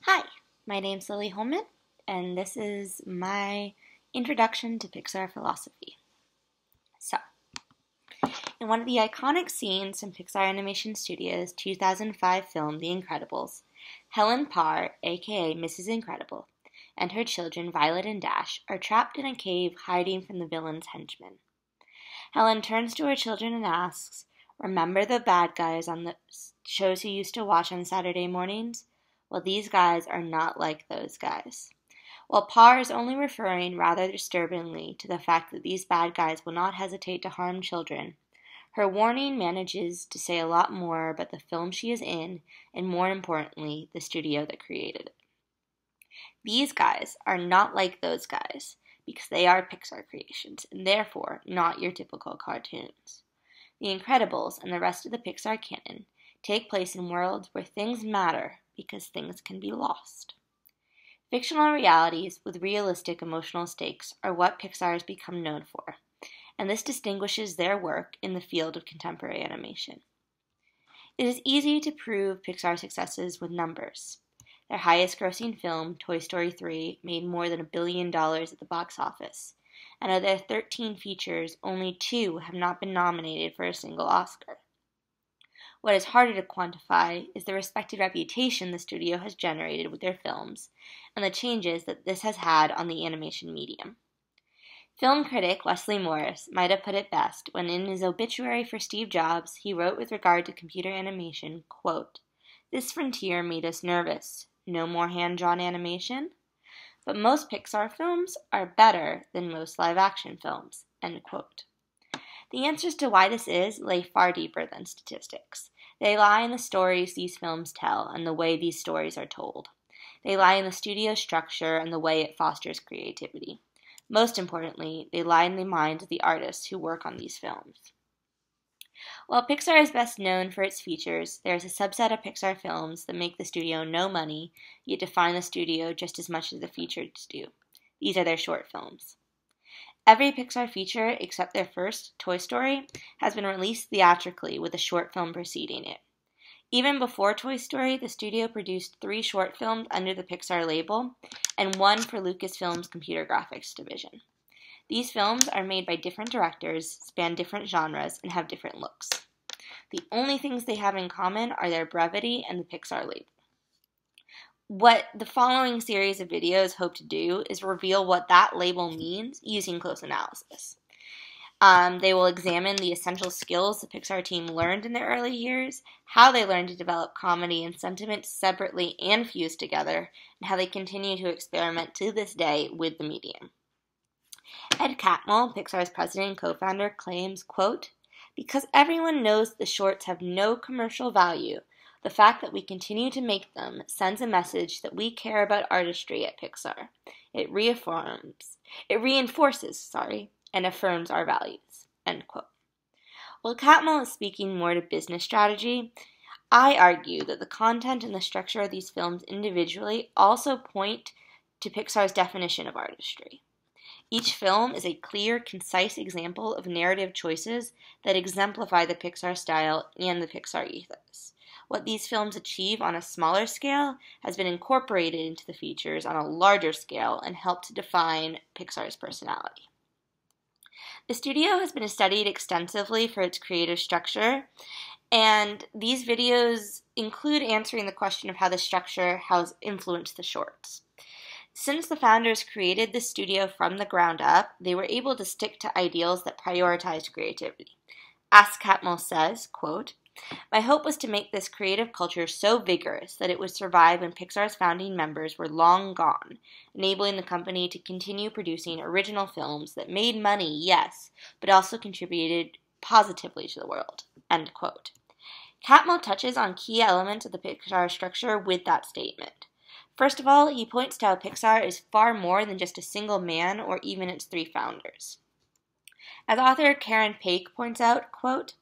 Hi, my name's Lily Holman, and this is my introduction to Pixar philosophy. So, in one of the iconic scenes from Pixar Animation Studios' 2005 film The Incredibles, Helen Parr, aka Mrs. Incredible, and her children Violet and Dash are trapped in a cave hiding from the villain's henchmen. Helen turns to her children and asks, "Remember the bad guys on the shows you used to watch on Saturday mornings? Well, these guys are not like those guys." While Parr is only referring rather disturbingly to the fact that these bad guys will not hesitate to harm children, her warning manages to say a lot more about the film she is in and, more importantly, the studio that created it. These guys are not like those guys because they are Pixar creations and therefore not your typical cartoons. The Incredibles and the rest of the Pixar canon take place in worlds where things matter because things can be lost. Fictional realities with realistic emotional stakes are what Pixar has become known for, and this distinguishes their work in the field of contemporary animation. It is easy to prove Pixar successes with numbers. Their highest-grossing film, Toy Story 3, made more than $1 billion at the box office, and of their 13 features, only 2 have not been nominated for a single Oscar. What is harder to quantify is the respected reputation the studio has generated with their films, and the changes that this has had on the animation medium. Film critic Wesley Morris might have put it best when in his obituary for Steve Jobs he wrote with regard to computer animation, quote, "This frontier made us nervous. No more hand-drawn animation? But most Pixar films are better than most live-action films," end quote. The answers to why this is lay far deeper than statistics. They lie in the stories these films tell and the way these stories are told. They lie in the studio structure and the way it fosters creativity. Most importantly, they lie in the minds of the artists who work on these films. While Pixar is best known for its features, there is a subset of Pixar films that make the studio no money, yet define the studio just as much as the features do. These are their short films. Every Pixar feature, except their first, Toy Story, has been released theatrically with a short film preceding it. Even before Toy Story, the studio produced 3 short films under the Pixar label, and 1 for Lucasfilm's computer graphics division. These films are made by different directors, span different genres, and have different looks. The only things they have in common are their brevity and the Pixar label. What the following series of videos hope to do is reveal what that label means using close analysis. They will examine the essential skills the Pixar team learned in their early years, how they learned to develop comedy and sentiment separately and fused together, and how they continue to experiment to this day with the medium. Ed Catmull, Pixar's president and co-founder, claims, quote, "Because everyone knows the shorts have no commercial value, the fact that we continue to make them sends a message that we care about artistry at Pixar. It reinforces, and affirms our values," end quote. While Catmull is speaking more to business strategy, I argue that the content and the structure of these films individually also point to Pixar's definition of artistry. Each film is a clear, concise example of narrative choices that exemplify the Pixar style and the Pixar ethos. What these films achieve on a smaller scale has been incorporated into the features on a larger scale and helped to define Pixar's personality. The studio has been studied extensively for its creative structure, and these videos include answering the question of how the structure has influenced the shorts. Since the founders created the studio from the ground up, they were able to stick to ideals that prioritized creativity. As Catmull says, quote, "My hope was to make this creative culture so vigorous that it would survive when Pixar's founding members were long gone, enabling the company to continue producing original films that made money, yes, but also contributed positively to the world," end quote. Catmull touches on key elements of the Pixar structure with that statement. First of all, he points to how Pixar is far more than just a single man or even its 3 founders. As author Karen Paik points out, quote,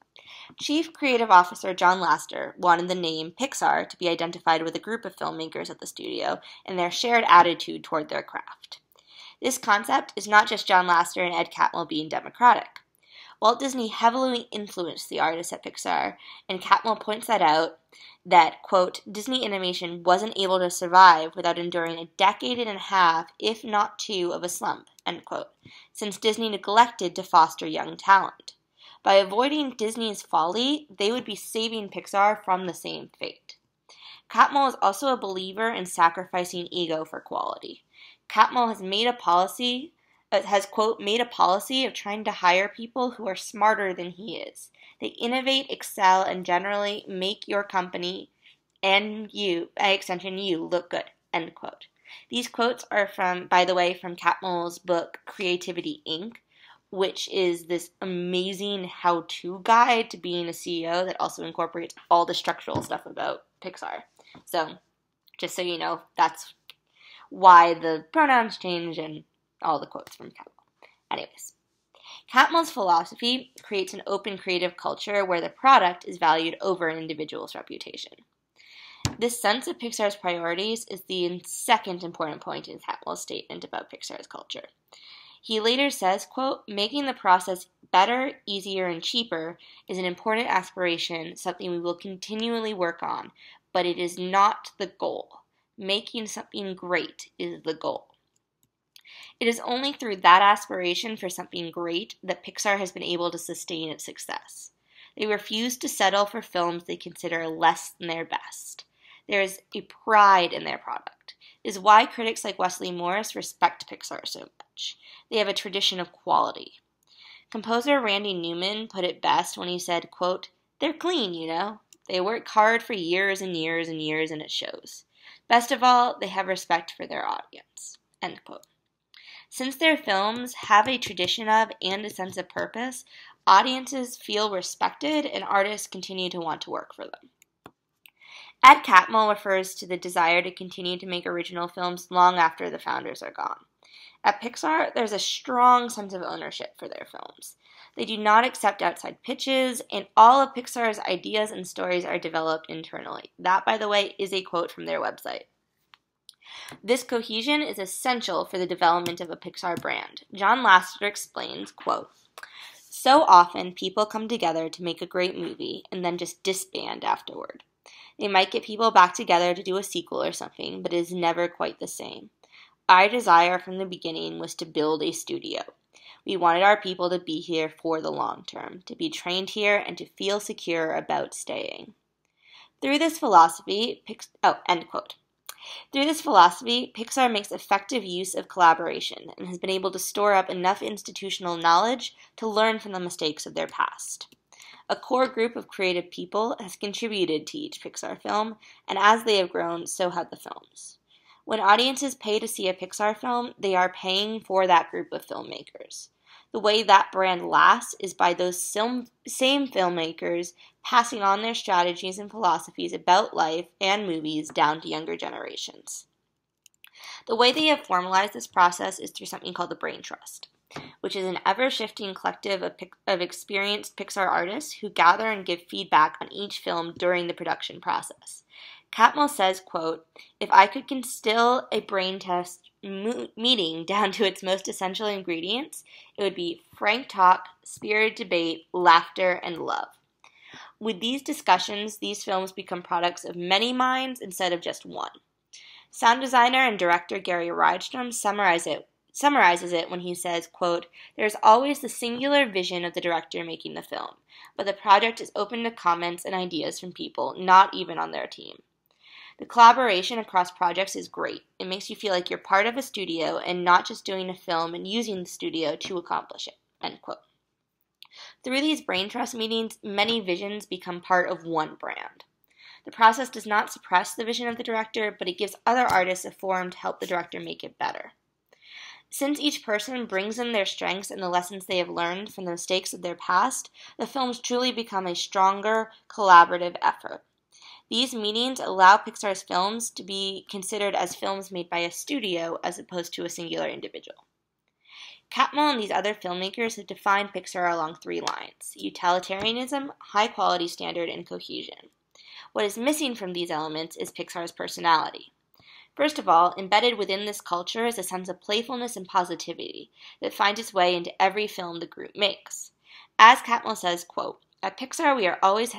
"Chief Creative Officer John Lasseter wanted the name Pixar to be identified with a group of filmmakers at the studio and their shared attitude toward their craft. This concept is not just John Lasseter and Ed Catmull being democratic. Walt Disney heavily influenced the artists at Pixar, and Catmull points that out. that, quote, Disney animation wasn't able to survive without enduring a decade and a half, if not two, of a slump, end quote, since Disney neglected to foster young talent. By avoiding Disney's folly, they would be saving Pixar from the same fate. Catmull is also a believer in sacrificing ego for quality. Catmull has made a policy, quote, made a policy of trying to hire people who are smarter than he is. They innovate, excel, and generally make your company and you, by extension you, look good, end quote. These quotes are from, by the way, from Catmull's book, Creativity, Inc., which is this amazing how-to guide to being a CEO that also incorporates all the structural stuff about Pixar. So, just so you know, that's why the pronouns change and all the quotes from Catmull. Anyways, Catmull's philosophy creates an open creative culture where the product is valued over an individual's reputation. This sense of Pixar's priorities is the second important point in Catmull's statement about Pixar's culture. He later says, quote, making the process better, easier, and cheaper is an important aspiration, something we will continually work on, but it is not the goal. Making something great is the goal. It is only through that aspiration for something great that Pixar has been able to sustain its success. They refuse to settle for films they consider less than their best. There is a pride in their product. It is why critics like Wesley Morris respect Pixar so much. They have a tradition of quality. Composer Randy Newman put it best when he said, quote, they're clean, you know. They work hard for years and years and years, and it shows. Best of all, they have respect for their audience, end quote. Since their films have a tradition of and a sense of purpose, audiences feel respected and artists continue to want to work for them. Ed Catmull refers to the desire to continue to make original films long after the founders are gone. At Pixar, there's a strong sense of ownership for their films. They do not accept outside pitches, and all of Pixar's ideas and stories are developed internally. That, by the way, is a quote from their website. This cohesion is essential for the development of a Pixar brand. John Lasseter explains, quote, so often people come together to make a great movie and then just disband afterward. They might get people back together to do a sequel or something, but it is never quite the same. Our desire from the beginning was to build a studio. We wanted our people to be here for the long term, to be trained here, and to feel secure about staying. Through this philosophy, end quote. Through this philosophy, Pixar makes effective use of collaboration and has been able to store up enough institutional knowledge to learn from the mistakes of their past. A core group of creative people has contributed to each Pixar film, and as they have grown, so have the films. When audiences pay to see a Pixar film, they are paying for that group of filmmakers. The way that brand lasts is by those same filmmakers passing on their strategies and philosophies about life and movies down to younger generations. The way they have formalized this process is through something called the Brain Trust, which is an ever-shifting collective of experienced Pixar artists who gather and give feedback on each film during the production process. Catmull says, quote, if I could distill a brain trust meeting down to its most essential ingredients, it would be frank talk, spirited debate, laughter, and love. With these discussions, these films become products of many minds instead of just one. Sound designer and director Gary Rydstrom summarizes it when he says, quote, there's always the singular vision of the director making the film, but the project is open to comments and ideas from people not even on their team. The collaboration across projects is great. It makes you feel like you're part of a studio and not just doing a film and using the studio to accomplish it, end quote. Through these brain trust meetings, many visions become part of one brand. The process does not suppress the vision of the director, but it gives other artists a forum to help the director make it better. Since each person brings in their strengths and the lessons they have learned from the mistakes of their past, the films truly become a stronger, collaborative effort. These meetings allow Pixar's films to be considered as films made by a studio as opposed to a singular individual. Catmull and these other filmmakers have defined Pixar along three lines: utilitarianism, high-quality standard, and cohesion. What is missing from these elements is Pixar's personality. First of all, embedded within this culture is a sense of playfulness and positivity that finds its way into every film the group makes. As Catmull says, quote, at Pixar we are always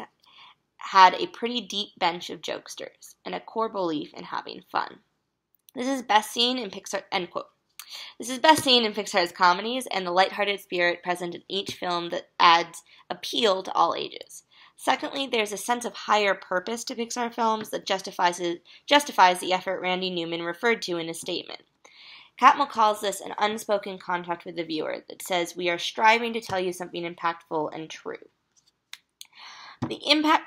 had a pretty deep bench of jokesters and a core belief in having fun. This is best seen in Pixar, end quote. This is best seen in Pixar's comedies and the lighthearted spirit present in each film that adds appeal to all ages. Secondly, there's a sense of higher purpose to Pixar films that justifies the effort Randy Newman referred to in his statement. Catmull calls this an unspoken contract with the viewer that says we are striving to tell you something impactful and true. The impact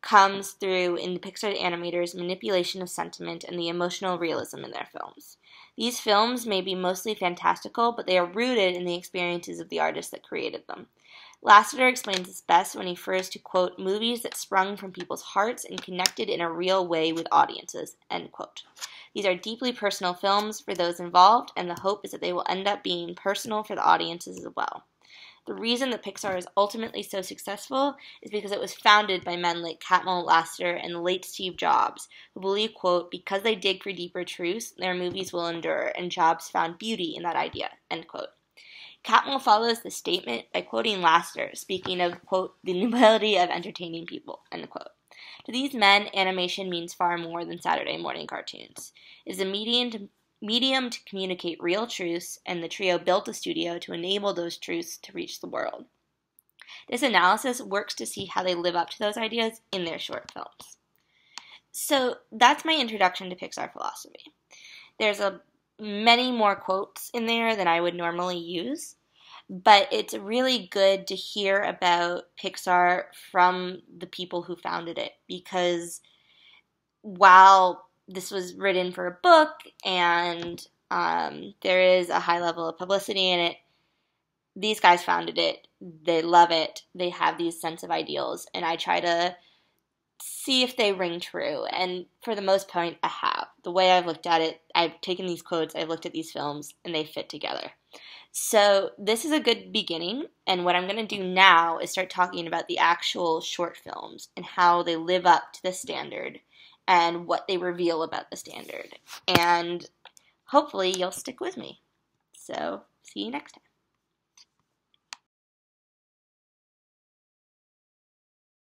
comes through in the Pixar animators' manipulation of sentiment and the emotional realism in their films. These films may be mostly fantastical, but they are rooted in the experiences of the artists that created them. Lasseter explains this best when he refers to, quote, movies that sprung from people's hearts and connected in a real way with audiences, end quote. These are deeply personal films for those involved, and the hope is that they will end up being personal for the audiences as well. The reason that Pixar is ultimately so successful is because it was founded by men like Catmull, Lasseter, and the late Steve Jobs, who believe, quote, because they dig for deeper truths, their movies will endure, and Jobs found beauty in that idea, end quote. Catmull follows the statement by quoting Lasseter, speaking of, quote, the nobility of entertaining people, end quote. To these men, animation means far more than Saturday morning cartoons. It is a medium to communicate real truths, and the trio built a studio to enable those truths to reach the world. This analysis works to see how they live up to those ideas in their short films. So that's my introduction to Pixar philosophy. There's many more quotes in there than I would normally use, but it's really good to hear about Pixar from the people who founded it, because while this was written for a book and there is a high level of publicity in it, these guys founded it, they love it, they have these sense of ideals, and I try to see if they ring true, and for the most part, I have. The way I've looked at it, I've taken these quotes, I've looked at these films, and they fit together. So this is a good beginning, and what I'm going to do now is start talking about the actual short films and how they live up to the standard and what they reveal about the standard. And hopefully you'll stick with me. So see you next time.